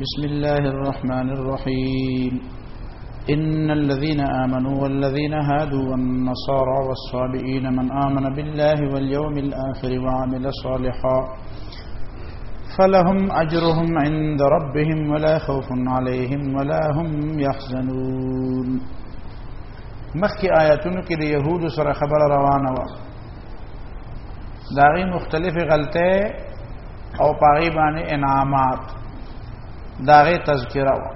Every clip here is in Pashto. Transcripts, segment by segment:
بسم الله الرحمن الرحيم إن الذين آمنوا والذين هادوا والنصارى والصابئين من آمن بالله واليوم الآخر وعمل صالحا فلهم أجرهم عند ربهم ولا خوف عليهم ولا هم يحزنون. مخی آیاتونو کې د یهودو سره خبره روانه وه، داغي مختلف غلطه او پاغي باندې انعامات، داغي تذکره وه.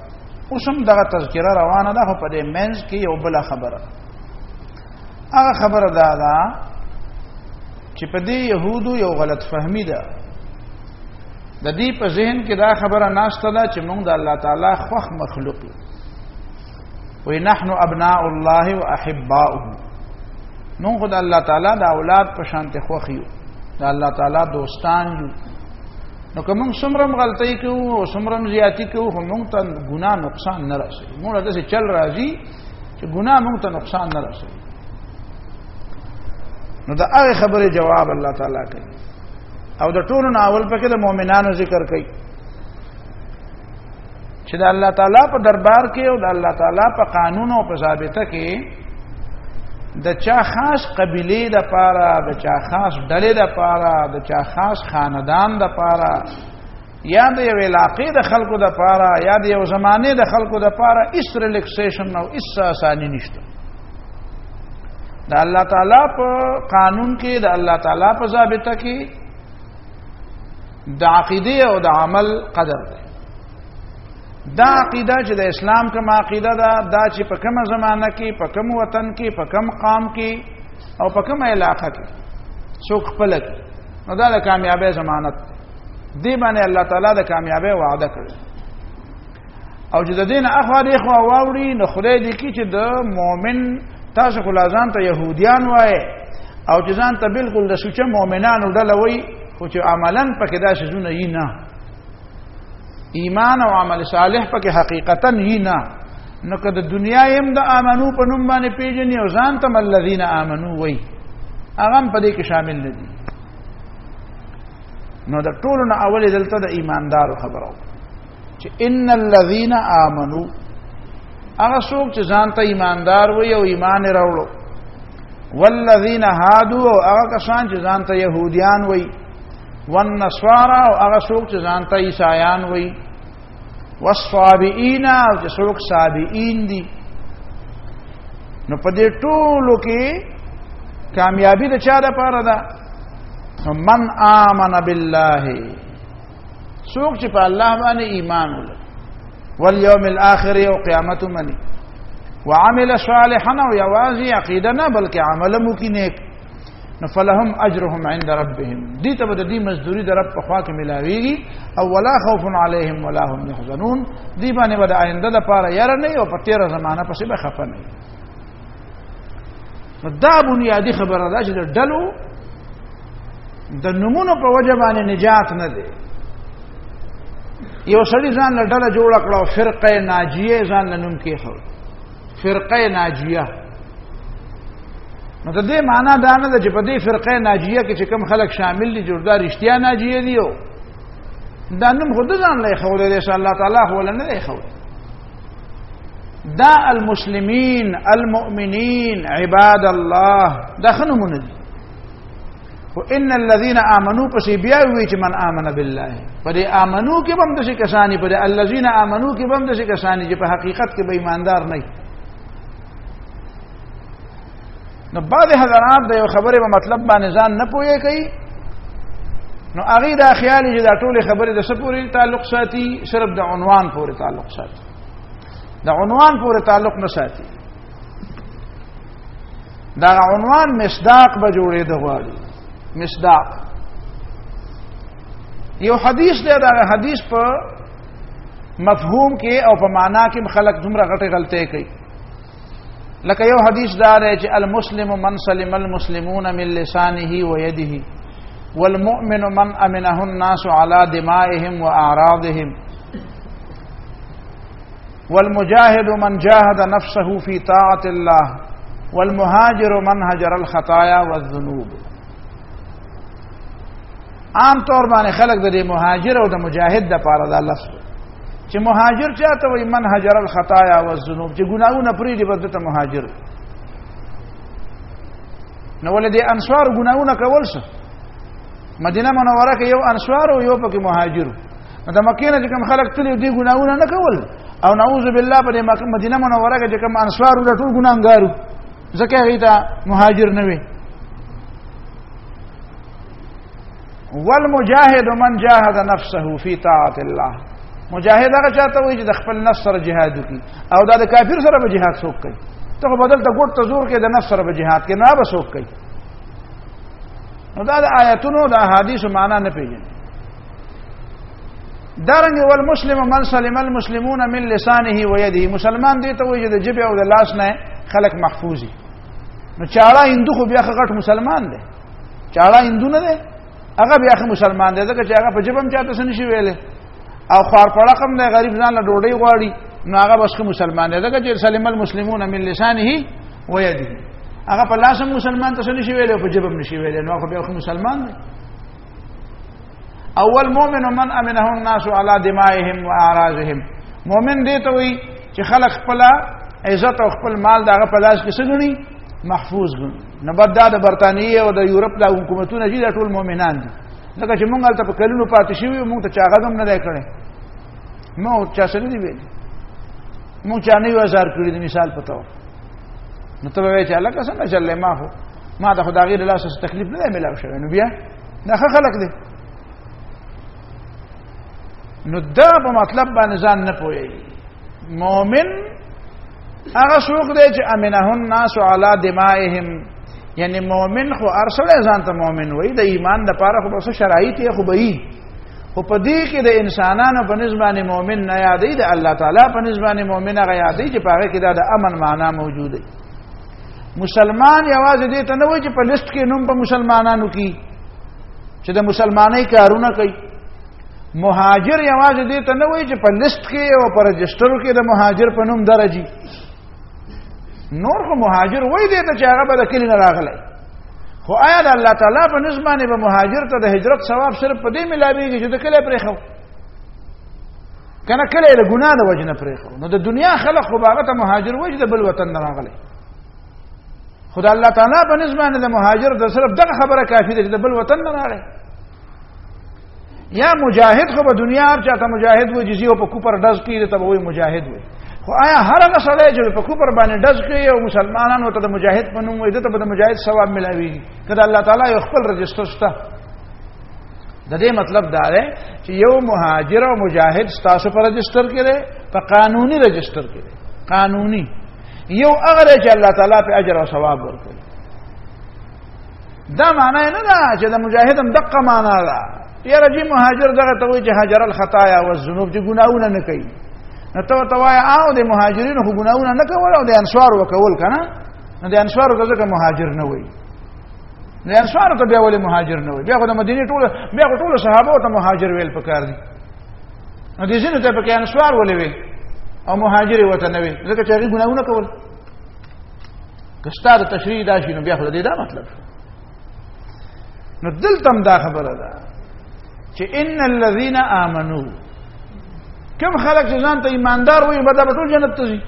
اوسم دغه تذکره روانه ده، خو په دې منځ کې یو بل خبره، هغه خبره دا ده چې په دې يهودو یو غلط فهمي ده. د دې په ذهن کې دا خبره ناشته ده چې موږ د الله تعالی خوښ مخلوق یو، وی نحن ابناء الله واحباؤه، موږ د الله تعالی د اولاد په شان ته خوښ یو، د الله تعالی دوستان یو. نو کوم څومره غلطۍ کوو او څومره زیاتی کوو، خو موږ ته ګناه نقصان نه رسوي. موږ داسې چل راځي چې ګناه موږ ته نقصان نه رسوي. نو دا هغه خبره جواب الله تعالی کوي، او د ټولو ناول پکې د مؤمنانو ذکر کوي چې د الله تعالی په دربار کې او د الله تعالی په قانون او په ضابطه کې د چا خاص قبیله د پاره، د چا خاص ډلې د پاره، د چا خاص خاندان د پاره، یا د یو علاقې د خلکو د پاره، یا د یو زمانه د خلکو د پاره اس ریلیکسیشن او اس آسانی نشته. د الله تعالی په قانون کې، د الله تعالی په ضابطه کې د عقیده او د عمل قدر ده. دا عقیده چې د اسلام کوم عقیده ده، دا چې په کومه زمانہ کې، په کوم وطن کې، په کوم قام کې او په کومه علاقه کې څوک خپل کړي، نو دا د کامیابی ضمانت دی. باندې الله تعالی د کامیابی وعده کړی. او چې د دین اخوا دی خو واوري، نو خدای دې کی چې د مؤمن تاسو خو لازم ته يهوديان وای، او چې ځان ته بالکل د سوچ مؤمنانو ډله وای، خو چې عملاً پکې دا شزونه یې نه، ایمان او عمل صالح پکې حقیقتا یې نه. نو که د دنیا هم د امنو په نوم باندې پیژني او ځان ته الذین آمنو وای، هغه په دې کې شامل نه دي. نو د ټولو نه اول دلته د ایماندارو خبرو چې ان الذین آمنو، هغه څوک چې ځان ته ایماندار وای او ایمان راوړو، والذین هادو، او هغه کسان چې ځان ته يهوديان وای، والنصارى، او هغه څوک چې ځان ته عیسایان وای، والصابئین، او چې څوک صابئین دي. نو په دې ټولو کې کامیابی د چا لپاره ده؟ من آمن بالله، څوک چې په الله باندې ایمان ولري، والیوم الاخر، او قیامت مني، وعمل صالحا، او یوازې عقیده نه بلکې عمل مو کې نیک، نو فلهم اجرهم عند ربهم، دې ته به د دې مزدوري د رب په خوا کې ملاويږي. او ولا خوف عليهم ولا هم يحزنون، دې باندې به د آینده لپاره یاره نه او په تیره زمانہ پسې به خفه نه. نو دا بنیادی خبره ده چې د ډلو د نمونو په وجه باندې نجات نه دی. یو سړي ځان له ډله جوړ کړو، فرقه ناجیه ځان له نوم کې خو فرقه ناجیه. نو د دې معنا دا نه ده چې په دې فرقه ناجیه کې چې کوم خلک شامل دي جوړدار رښتیا ناجیه دي، او دا نوم خود ځان له خو دې چې الله تعالی خو ولنه دی خو. دا المسلمین المؤمنین عباد الله دا خنمونه دي. وان الذين امنوا، پس بیا وی چې من امن بالله، پر امنو کې بم د شي کسانی، پر الذين امنوا کې بم د شي کسانی چې په حقیقت کې به ایماندار نه. نو بعض حضرات د یو خبره په مطلب باندې ځان نه پوهې کوي، نو هغه دا خیال چې دا ټول خبره د سپوري تعلق ساتي، صرف د عنوان پورې تعلق ساتي، د عنوان پورې تعلق نه ساتي. دا عنوان مصداق به جوړې د غواړي. مصداق یو حدیث دی، دا حدیث په مفهوم کې او په معنا کې خلک دومره غټه غلطۍ کوي. لکه یو حدیث دار ہے چې المسلم من سلم المسلمون من لسانه ويده، والمؤمن من امنه الناس على دمائهم واعراضهم، والمجاهد من جاهد نفسه في طاعة الله، والمهاجر من هجر الخطايا والذنوب. عام طور باندې خلق د مهاجر او د مجاهد د پاره د لفظ چې مهاجر چاته وي من هجر الخطايا والذنوب چې ګناونه پرې دي بدته مهاجر نو ولدي انصار ګناونه کول څه مدینه منوره کې یو انصار او یو پکې مهاجر د مکې نه چې کوم خلک تلي دي ګناونه نه کول او نعوذ بالله په مدینه منوره کې چې کوم انصار له ټول ګناګارو ځکه هغه مهاجر نه وي والمجاهد من جاهد نفسه في طاعه الله مجاهد هغه چاته وي چې د خپل نفس سره جهاد وکړي او دا د کافر سره به جهاد څوک کوي ته بدل ته ګوت ته زور کې د نفس سره به جهاد کې نه به څوک کوي نو دا د آیاتونو د احادیث معنا نه پیژني دارنګ والمسلم من سلم المسلمون من لسانه ويده مسلمان دی ته وي چې د جبه او د لاس نه خلق محفوظي نو چاړه هندو خو بیا غټ مسلمان دی چاړه هندو نه دی هغه بیا مسلمان دی ځکه چې هغه په جبم چاته سن شي ویلې او خار پړقم دی غریب ځان له ډوډۍ غواړي نو هغه بس مسلمان دی ځکه چې سلم المسلمون من لسانه ويده هغه په لاس مسلمان ته سن شي ویلې په جبم نشي ویلې نو هغه بیا مسلمان دی اول مؤمن من امنه الناس على دمائهم واعراضهم مؤمن دی ته وي چې خلق خپل عزت او خپل مال دغه په لاس کې سګني محفوظ غن نه بد د برتانیې او د یورپ د حکومتونو چې ټول مؤمنان دي لکه چې مونږ الته په کلونو پاتې شوی مونږ ته چاغدم نه دی کړی مو چا سره دی ویل مونږ چا نه وزار کړی د مثال پتو نو ته وایې چې الله څنګه چلې ما د خدای غیر الله سره تکلیف نه ملاو شوی نو بیا دا خلک دي نو دا په مطلب باندې ځان نه پوي مؤمن هغه څوک دی چې امنه الناس على دمائهم یعنی مؤمن خو ارسل ځان ته مؤمن وای د ایمان د پاره خو څه شرایط یې خو به خو په دې کې د انسانانو په نسبت مؤمن نه یادې د الله تعالی په نسبت مؤمن هغه یادې چې پاره کې د امن معنا موجود دی مسلمان یوازې دې ته نه وای چې په لیست کې نوم په مسلمانانو کې چې د مسلمانۍ کارونه کوي مهاجر یوازې دې ته نه وای چې په لیست کې او په رجستر کې د مهاجر په نوم درجه نور خو مهاجر وای دې ته چې هغه به د کلی نه راغلی خو آیا د الله تعالی په نسبت به مهاجر ته د هجرت ثواب صرف په دې ملاويږي چې د کلی پرې خو کنه کلی د ګناه د وجنه پرې خو نو د دنیا خلق خو هغه ته مهاجر وای چې د بل وطن نه راغلی خدای الله تعالی په نسبت د مهاجر د صرف دغه خبره کافی ده چې د بل وطن نه راغلی یا مجاهد خو په دنیا هر چاته مجاهد وای جزیه په کوپر ډز کیږي ته وای مجاهد وای خو آیا هر هغه سړی چې په کوپر باندې ډز کوي او مسلمانانو ته د مجاهد په نوم وای ته د مجاهد ثواب ملاويږي کله الله تعالی یو خپل رجستر شته د دې مطلب دا دی چې یو مهاجر او مجاهد تاسو په رجستر کې دی په قانوني رجستر کې دی قانوني یو هغه چې الله تعالی په اجر او ثواب ورکړي دا معنی نه ده چې د مجاهد هم دقه معنا ده یا رجی مهاجر دغه ته وایي چې هاجر الخطايا والذنوب چې ګناونه نه کوي نو ته وایي او د مهاجرینو خو ګناونه نه کول او د انصار وکول کنه نو د انصار دغه مهاجر نه وایي د انصار ته بیا ولې مهاجر نه وایي بیا خو د مدینه ټول صحابه ته مهاجر ویل پکار دي نو د ځینو ته پکې انصار ولې وي او مهاجر وته نه وي ځکه چې هغه ګناونه کول کستا د تشریح دا شي نو بیا خو دې دا مطلب نو دلته دا خبره ده چې ان الذين امنوا کوم خلک چې ځان ته ایماندار وي به د ټول جنت ته ځي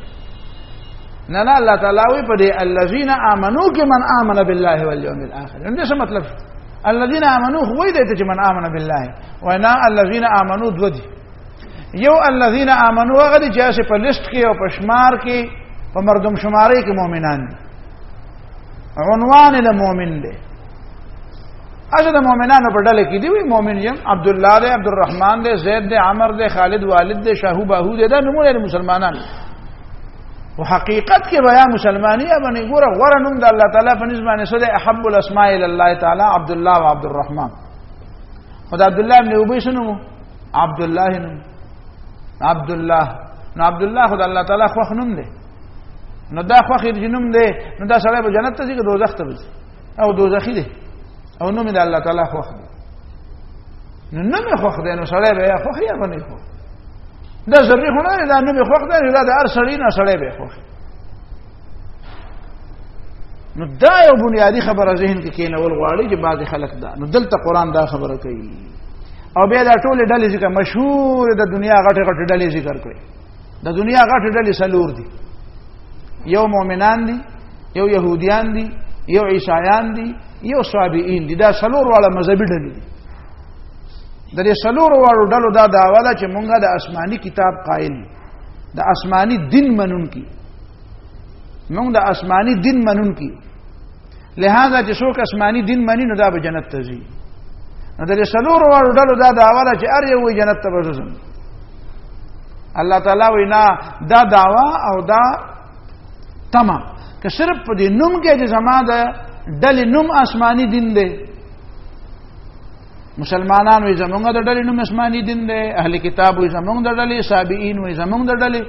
نه نه الله تعالی وي په دې الذين امنوا کې من امن بالله واليوم الاخر نو څه مطلب الذين امنوا هو دې چې من امن بالله ونا الذين امنوا دودي یو الذين امنوا هغه چې په لیست کې او په شمار کې په مردم شماري کې مؤمنان دي عنوان د مؤمن دی اجه د مؤمنانو په ډله کې دی وی مؤمن یم عبد الله دی عبد الرحمن دی زید دی عمر دی خالد والد دی شاهو باهو دی دا نمونه د مسلمانانو او حقیقت کې بیا مسلمانی باندې ګوره غوړه نوم د الله تعالی په نسبت باندې سده احب الاسماء الى الله تعالی عبد الله او عبد الرحمن خدای عبد الله ابن ابي شنو عبد الله نوم عبد الله نو عبد الله خدای الله تعالی خو نوم دی نو دا خو خیر جنوم دی نو دا سړی په جنت ته ځي که دوزخ ته ځي او دوزخی دی او نوم د الله تعالی خوښ دی نو نوم خوښ دی نو سړی به خوښ یا باندې خوښ دا ضروري خو نه دی دا نوم خوښ دی دا د هر سړي نه سړی به خوښ نو دا یو بنیادی خبره ذهن کې کېنول غواړي چې بعضې خلک دا نو دلته قرآن دا خبره کوي او بیا دا ټول ډلې ذکر مشهور د دنیا غټه غټه ډلې ذکر کړي د دنیا غټه ډلې سلور دي یو مؤمنان دي یو يهوديان دي یو عیسایان دي یو صابئین دي دا سلور واړه مذهبي ډلې دي د دې سلور واړو ډلو دا دعوا ده چې مونږه د آسماني کتاب قائل د آسماني دین منون کی مونږ د آسماني دین منون کی لہذا چې څوک آسماني دین مني نو دا به جنت ته ځي نو د سلور واړو ډلو دا دعوا ده چې ار یو جنت ته ورځي الله تعالی وینا دا دعوا او دا تمام که صرف په دې نوم کې چې زما د ډلې نوم آسماني دین دی مسلمانان وي زمونږ د ډلې نوم آسماني دین دی اهل کتاب وي زمونږ د ډلې صابئین وي زمونږ د ډلې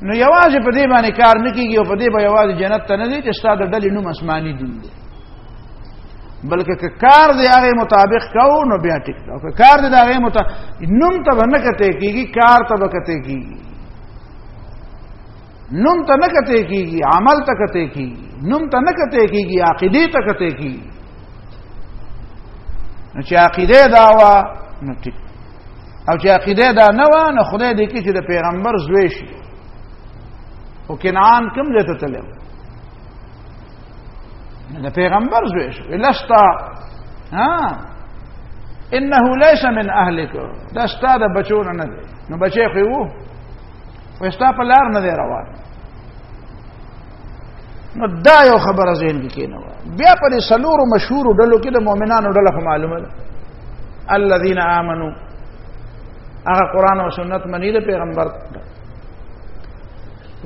نو یوازې په دې باندې کار نه کیږي او په دې به یوازې جنت ته نه ځي چې ستاسو د ډلې نوم آسماني دین دی بلکې که کار دی هغه مطابق کو نو بیا ټیک دا که کار دی هغه مطابق نوم ته نه کته کیږي کار ته کته کیږي نوم ته نه کته کیږي عمل ته کته کیږي نوم ته نه کته کیږي عقیده ته کته کیږي نو چې عقیده دا وا نو ټیک او چې عقیده دا نه و نو خدای دې کې چې د پیغمبر زوی شي او کنعان کوم ځای ته تلل د پیغمبر زوی شو لستا ها انه ليس من اهلك دا ستاده بچونه نه دي نو بچي خو وو وستا په لار نه دی روان نو دا یو خبره ذهن کې کینه بیا په سلور مشهور ډلو کې د مؤمنانو ډله معلومه ده الذين امنوا هغه قران او سنت منی د پیغمبر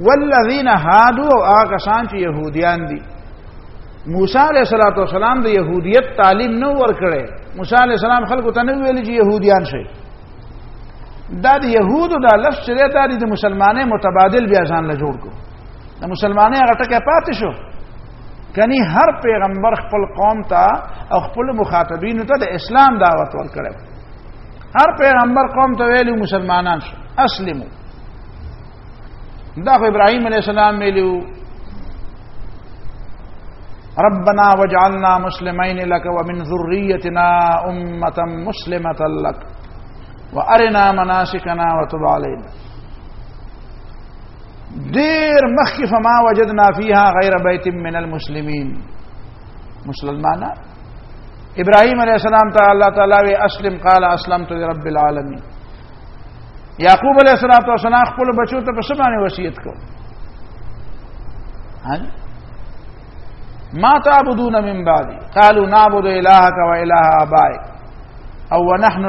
والذین هادو او هغه کسان چې يهوديان دي موسی علیہ الصلوۃ والسلام د يهودیت تعلیم نو ورکړي موسی علیہ السلام خلکو ته نو ویل چې يهوديان شي دا د يهودو د لفظ چې د مسلمانې متبادل بیا ځان له جوړ کو د مسلمانې هغه ټکه پاتې شو کني هر پیغمبر خپل قوم ته او خپل مخاطبین ته د اسلام دعوت ورکړي هر پیغمبر قوم ته ویلي مسلمانان شو اسلمو دا ابراهيم عليه السلام ویلو ربنا وجعلنا مسلمين لك ومن ذريتنا امه مسلمه لك وارنا مناسكنا وتب علينا دير مخف ما وجدنا فيها غير بيت من المسلمين مسلمانا ابراهيم عليه السلام تعالى تعالى اسلم قال اسلمت لرب العالمين یعقوب علیہ الصلوۃ والسلام خپل بچو ته په سمانه وصیت کو ما تعبدون من بعدي قالوا نعبد الهك واله ابائك او ونحن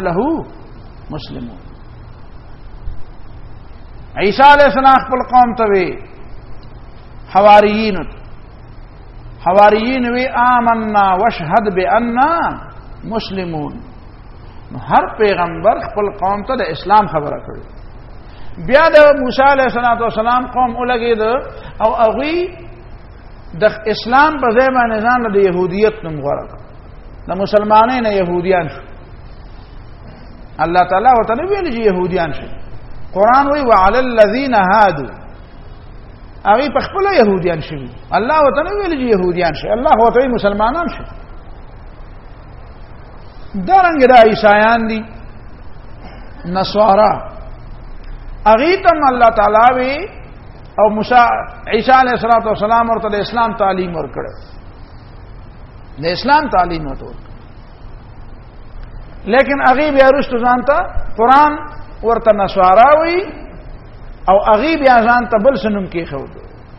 له مسلمون عیسی علیہ السلام خپل قوم ته وی حواریین وی آمنا واشهد بأننا مسلمون نو هر پیغمبر خپل قوم ته د اسلام خبره کړي بیا د موسی علیہ السلام قوم ولګید او هغه د اسلام په ځای باندې ځان د يهودیت نوم غوړه د مسلمانانو نه يهوديان شو الله تعالی وتعالى ویل چې يهوديان شو قران وی وعلى الذين هادوا هغه په خپل يهوديان شو الله وتعالى ویل چې يهوديان شو الله وتعالى مسلمانان شو درنګ د عیسایان دي نصارا اغیتم الله تعالی وی او موسی عیسی علیہ الصلوۃ والسلام ورته د اسلام تعلیم ورکړ د اسلام تعلیم ورته لیکن اغي بیا رستو ځانته قران ورته نصارا وی او اغي بیا ځانته بل سنم کې خو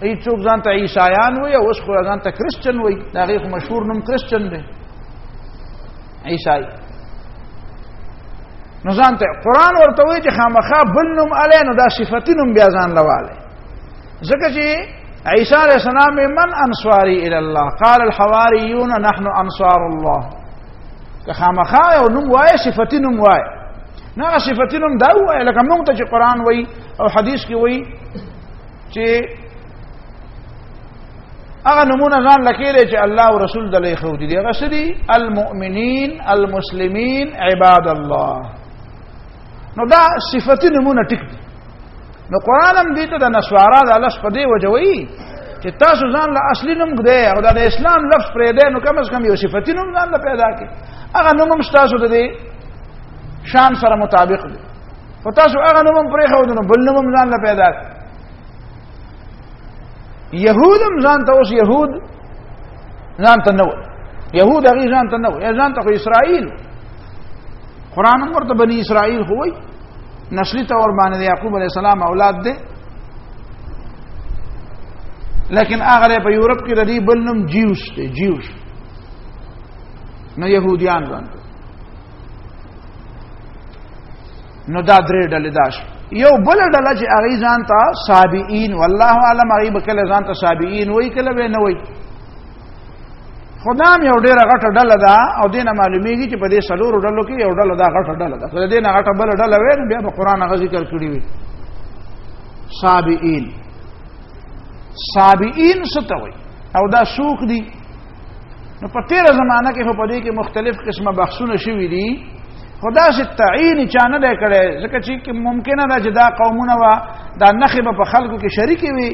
ای څوک ځانته عیسایان وی او اوس خو ځانته کرسچن وی دا غي مشهور نوم کرسچن دی عیسائی نو ځانته قران ورته وی چې خامخا بل نوم اله نو دا صفاتینم بیا ځان لواله ځکه چې عیسی علیہ السلام من انصاری الی الله قال الحواریون نحن انصار الله که خامخا یو نوم وای صفاتینم وای نه صفاتینم دا وای لکه موږ ته چې قران وای او حدیث کې وای چې هغه نمونه ځان لکه چې الله او رسول دلې خو دي هغه سدي المؤمنین المسلمین عباد الله نو دا صفات نمونه ټیک نو قران هم دې ته د نسوارا د الله په دې وجوي چې تاسو ځان له اصلي نوم ګدې او د اسلام لفظ پرې دی نو کم از کم یو صفتی نوم ځان له پیدا کړي هغه نوم هم تاسو د دې شان سره مطابق دی او تاسو هغه نوم پرې خو نو بل نوم ځان له پیدا کړي يهود هم ځان ته اوس يهود ځان ته نو يهود هغه ځان ته نو یا ځان ته اسرائیل قران هم ورته بني اسرائیل خو وي نسلی طور باندې یعقوب علیہ السلام اولاد دي لیکن هغه په یورپ کې د دې بل نوم جیوس دی جیوس نو يهوديان ځانته نو دا درې ډلې داش یو بل ډله چې هغه ځانته سابئین والله اعلم هغه به کله ځانته سابئین وای کله به نه وای خدام یو ډیره غټه ډله ده او دینه معلومیږي چې په دې سلورو ډلو کې یو ډله دا غټه ډله ده خو دینه غټه بل ډله وې بیا په قران هغه ذکر کړی وي سابئین سابئین ستوي او دا سوق دي نو په تیره زمانہ کې په دې کې مختلف قسمه بحثونه شوي دي خدا سے تعین چانه ده کړي ځکه چې ممکنه ده چې دا قومونه وا دا نخبه په خلکو کې شریکي وي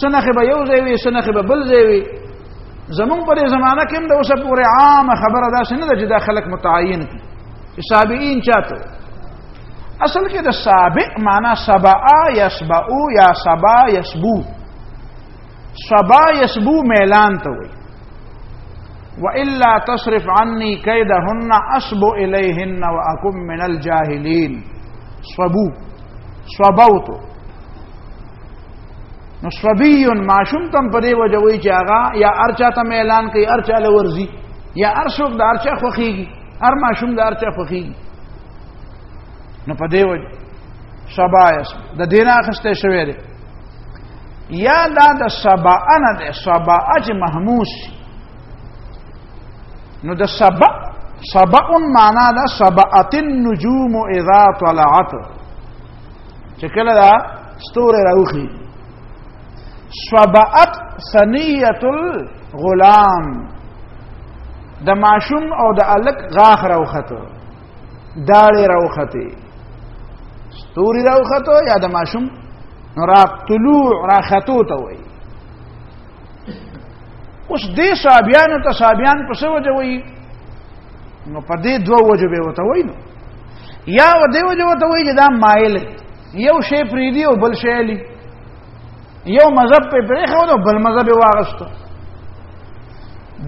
سنخبه یو ځای وي سنخبه بل ځای وي زمون په زمانہ کې هم د اوسه پورې عام خبره ده چې نه ده چې دا خلک متعین دي چې سابئین چاته اصل کې د سابق معنا سبا یسبو یا سبا یسبو سبا یسبو میلان ته وي والا تصرف عني كيدهن اصب اليهن واكن من الجاهلين صبو صبوت نو صبي معشوم تم پدې وجوي چې هغه یا ارچا ته اعلان کوي ارچا له ورزي یا ارشوک د ارچا خوخيږي هر معشوم د ارچا خوخيږي نو پدې وجه سبایس د دینه اخسته شوی دی یا دا د سبا انا د سبا اج محموس نو د سبا معنا دا سبعت النجوم اذا طلعت چې کله دا ستوره راوخي سبعت ثنیه الغلام د ماشوم او د الک غاخ راوخته داړي راوخته ستوري راوخته یا د ماشوم را طلوع را خطو ته وي اوس دې صابیانو ته صابیان په څه وجه وي نو په دې دوه وجه به وته وي نو یا و دې وجه وته وي چې دا مایل یو شی پریدي او بل شی لی یو مذهب په پرېخو نو بل مذهب واغستو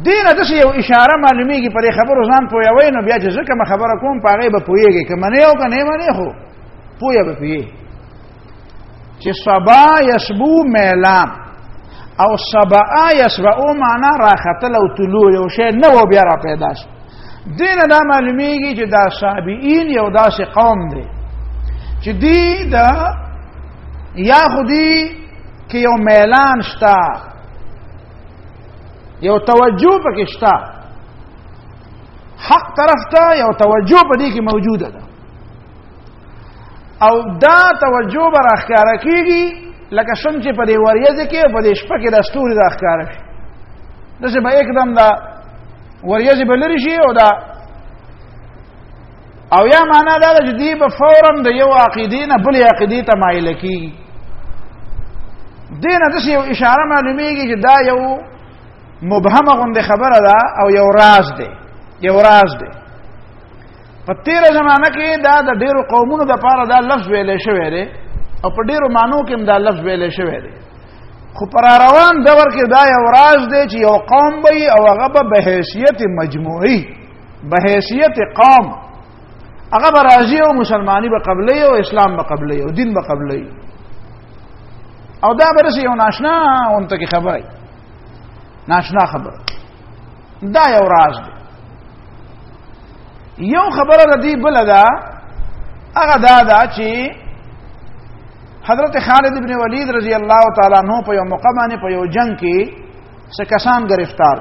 دینه د یو اشاره معلومیږي پر خبرو ځان پوي نو بیا چې ځکه ما خبره کوم پاغه به پويږي که منه او کنه منه خو پوي به پوي چې صبا یسبو میلان او سبا یسبو معنا راختل او طلوع یو شی نو بیا را پیدا شي دینه دا معلومیږي چې دا سابئین یو داسې قوم دی چې دی دا یا خودي کې یو میلان شتا یو توجه پکې شتا حق طرف ته یو توجه پدې کې موجوده ده او دا توجه بر اخکار کیږي لکه څنګه چې په دې وریځ کې په دې شپه کې د ستوري د اخکار شي دغه به एकदम دا وریځ بلری شي او دا او یا معنا دا چې دی په فورا د یو عقیدینه بل عقیدې ته مایل کیږي دینه د یو اشاره معلومیږي چې دا یو مبهمه غونډه خبره ده او یو راز دی په تیره زمانہ کې دا د ډیرو قومونو د پاره دا لفظ ویلې شوی دی او په ډیرو معنو کې دا لفظ ویلې شوی دی خو پر روان دور کې دا یو راز دی چې یو قوم وي او هغه به حیثیت مجموعي به حیثیت قوم هغه به راځي او مسلمانی به قبلي او اسلام به قبلي او دین به قبلي او دا برسي یو ناشنا اونته کې خبره ناشنا خبره دا یو راز دی یو خبره ردی بل دا هغه دا چې حضرت خالد ابن ولید رضی الله تعالی عنہ په یو موقع باندې په یو جنگ کې څه کسان گرفتار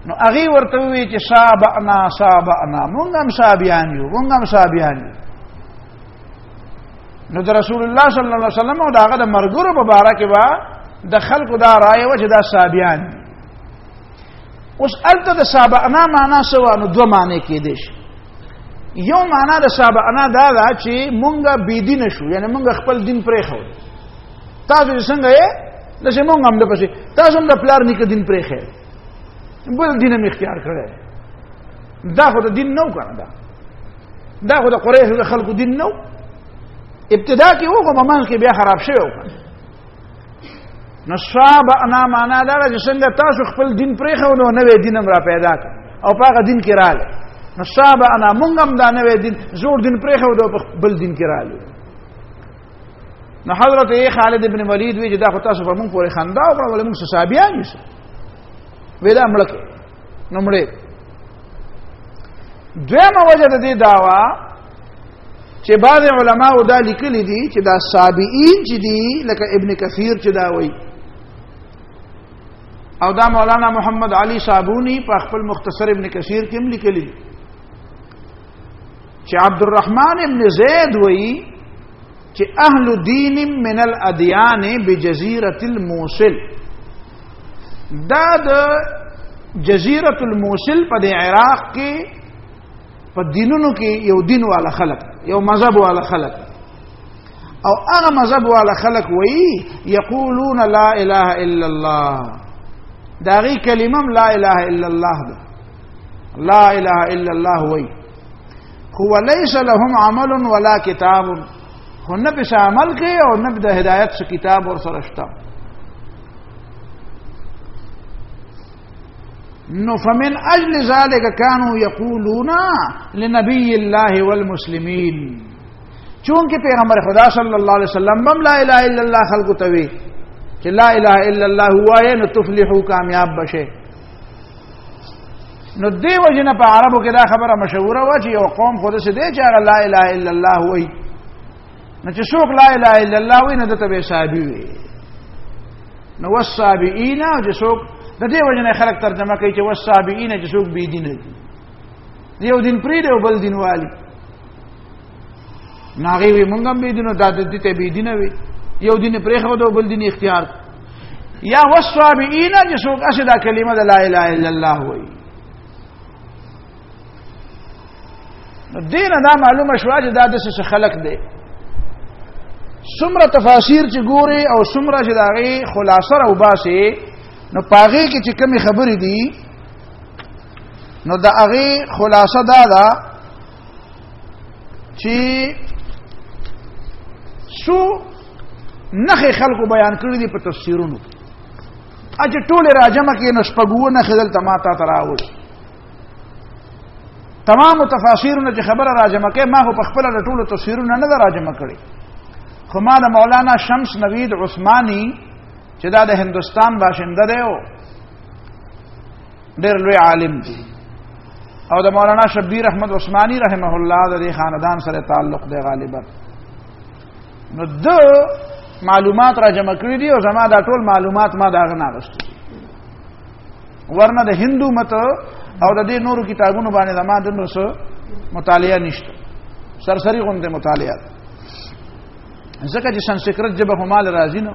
نو هغه ورته وی چې صابنا مونږ هم صابیان یو نو د رسول الله صلی الله علیه وسلم او داغه د مرګرو په باره کې وا د خلکو دا رائے و چې دا صابیان اوس الته د صابنا معنا سوا نو دوه معنی کې دي یو معنا د صابنا دا چې مونږه بی دین شو یعنی مونږ خپل دین پرې خو تاسو څنګه یې داسې مونږ هم د پسې تاسو هم د پلار نیکه دین پرېښی بل دین هم اختیار کړی دا خو د دین نو کنه دا خو د قریشو د خلکو دین نو ابتدا کې وګو ممن کې بیا خراب شوی وکړه نو صابئنا معنا دا چې څنګه تاسو خپل دین پرېښو نو نوې دین هم را پیدا کړ او په هغه دین کې رااله نو صابئنا مونږ هم دا نوې دین زوړ دین پرېښو نو بل دین کې رااله نو حضرت خالد ابن ولید وی چې دا خو تاسو په مونږ پورې خندا وکړه ولې مونږ صحابیان یو ویدا ملک نو مړې دویمه وجه د دې دعوا چې بعض علماء دا لیکلي دي چې دا صابئین چې دي لکه ابن کثیر چې دا وایي او دا مولانا محمد علی صابونی په خپل مختصر ابن کثیر کې هم لیکلي دي چې عبدالرحمن ابن زید وایي چې اهل دین من الادیان بجزیره الموصل دا د جزیره الموصل په عراق کې په دینونو کې یو دین والا خلق یو مذهب والا خلق او هغه مذهب والا خلق وایي یقولون لا اله الا الله دا غي کلمه لا اله الا الله ده لا اله الا الله وایي هو ليس لهم عمل ولا کتاب خو نه په عمل کې او نه د هدایت څخه کتاب ور سره شته نو فمن اجل ذلك كانوا يقولون لنبي الله والمسلمين چونکه پیغمبر خدا صلی الله علیه وسلم بم لا اله الا الله خلق توي چې لا اله الا الله هو نو تفلحوا کامیاب بشه نو دیو جن په عربو کې دا خبره مشهوره و چې یو قوم خود څه دی چې لا اله الا الله وای نو چې څوک لا اله الا الله وای نه د تبع صحابي وي نو والصابئین او چې څوک د دې وجنه خلک ترجمه کوي چې والصابئین چې څوک بی دین دي یو دین پری دی او بل دین والی ناغي وي مونږ هم بی دینو د دې ته بی دین وي یو دین پری خو د بل دین اختیار یا والصابئین چې څوک اسدا کلمه د لا اله الا الله وي دین دا معلومه شو چې دا د څه خلق دی څومره تفاسیر چې ګوري او څومره چې داغي خلاصه او باسي نو پاغي کې چې کومي خبرې دي نو دا هغه خلاصه دا چې شو نخې خلکو بیان کړی دي په تفسیرونو اج ټول راجمه کې نو شپګو نه خدل تماتا تراول تمام تفاسیرونه چې خبره راجمه کې ما په خپل ټول تفسیرونه نه راجمه کړی خو ما د مولانا شمس نوید عثماني چې دا د هندستان باشنده دی او ډېر لوی عالم دی او د مولانا شبیر احمد عثماني رحمه الله د دې خاندان سره تعلق دی غالبا نو د معلومات را جمع کړی دي او زما دا ټول معلومات ما دا غنا غوښتي ورنه د هندو مت او د دې نورو کتابونو باندې زما د نو څه مطالعه نشته سرسری غونډه مطالعه ځکه چې سنسکرت جبه همال راځي نو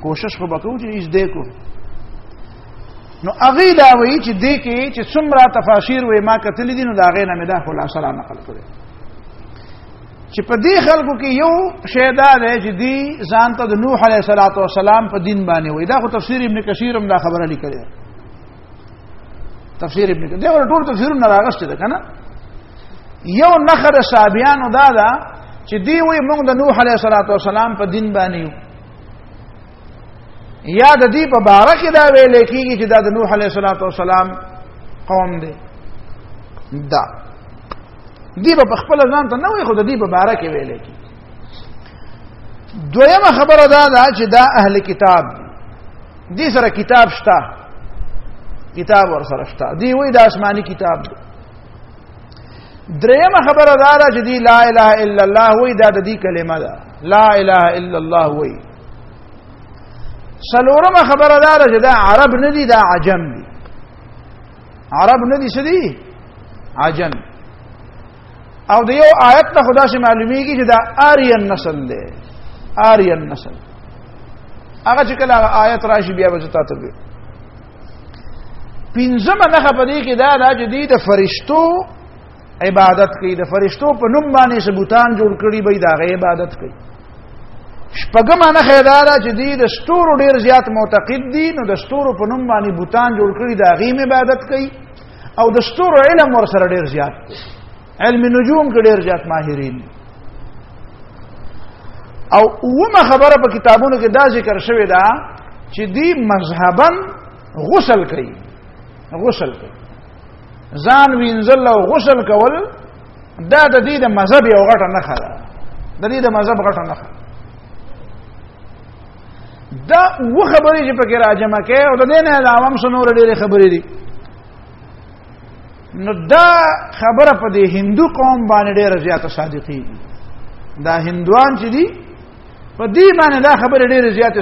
کوشش خو وکړو چې ایز دې کو نو اغه دا وایي چې دې کې چې څومره تفاسیر وې ما کتل دي نو دا غې نه مې دا خلاصه را نقل کړې چې په دې خلکو کې یو شهدا دی چې دی ځان ته د نوح علیه السلام په دین باندې وې دا خو تفسیر ابن کثیر هم دا خبره لیکلې تفسیر ابن کثیر دا ټول تفسیرونه راغسته ده کنه یو نخر صحابیانو دا چې دی وې موږ د نوح علیه السلام په دین باندې یا د دې په باره کې دا ویل کېږي چې دا د نوح علیه السلام قوم دی دا دی په خپل ځان ته نه وي خو د دې په باره کې ویل کېږي دویمه خبره دا چې دا اهل کتاب دي سره کتاب شته کتاب ور سره شته دی وایي دا آسماني کتاب دی دریمه خبره دا چې دی لا اله الا الله وایي دا د دې کلمه ده لا اله الا الله وایي سلورمه خبره دا چې دا عرب نه دي دا عجم دي عرب نه دي څه دي عجم او د یو آیت ته خدا سے معلومیږي چې دا آریان نسل دی آریان نسل هغه چې کله آیت راشي بیا به تاسو ته پنځمه نه خبرې کې دا چې دی د فرشتو عبادت کوي د فرشتو په نوم باندې ثبوتان جوړ کړي به دا غي عبادت کوي شپږم نه خیدارا چې دی د ستورو ډیر زیات معتقد دي نو د ستورو په نوم باندې بوتان جوړ کړي دا غیم عبادت کوي او د ستورو علم ور سره ډیر زیات علم نجوم کې ډیر زیات ماهرین او ومه خبره په کتابونو کې دا ذکر شوی دا چې دی مذهبا غسل کوي ځان وینځل او غسل کول دا د دې د مذهب یو غټه نښه ده د دې د مذهب غټه نښه دا و خبرې چې پکې راجمه کې او د دې نه علاوه هم څنور ډېرې خبرې دي نو دا خبره په دې هندو قوم باندې ډېر زیاته صادقي دا هندوان چې دي په دې باندې دا خبره ډېر زیاته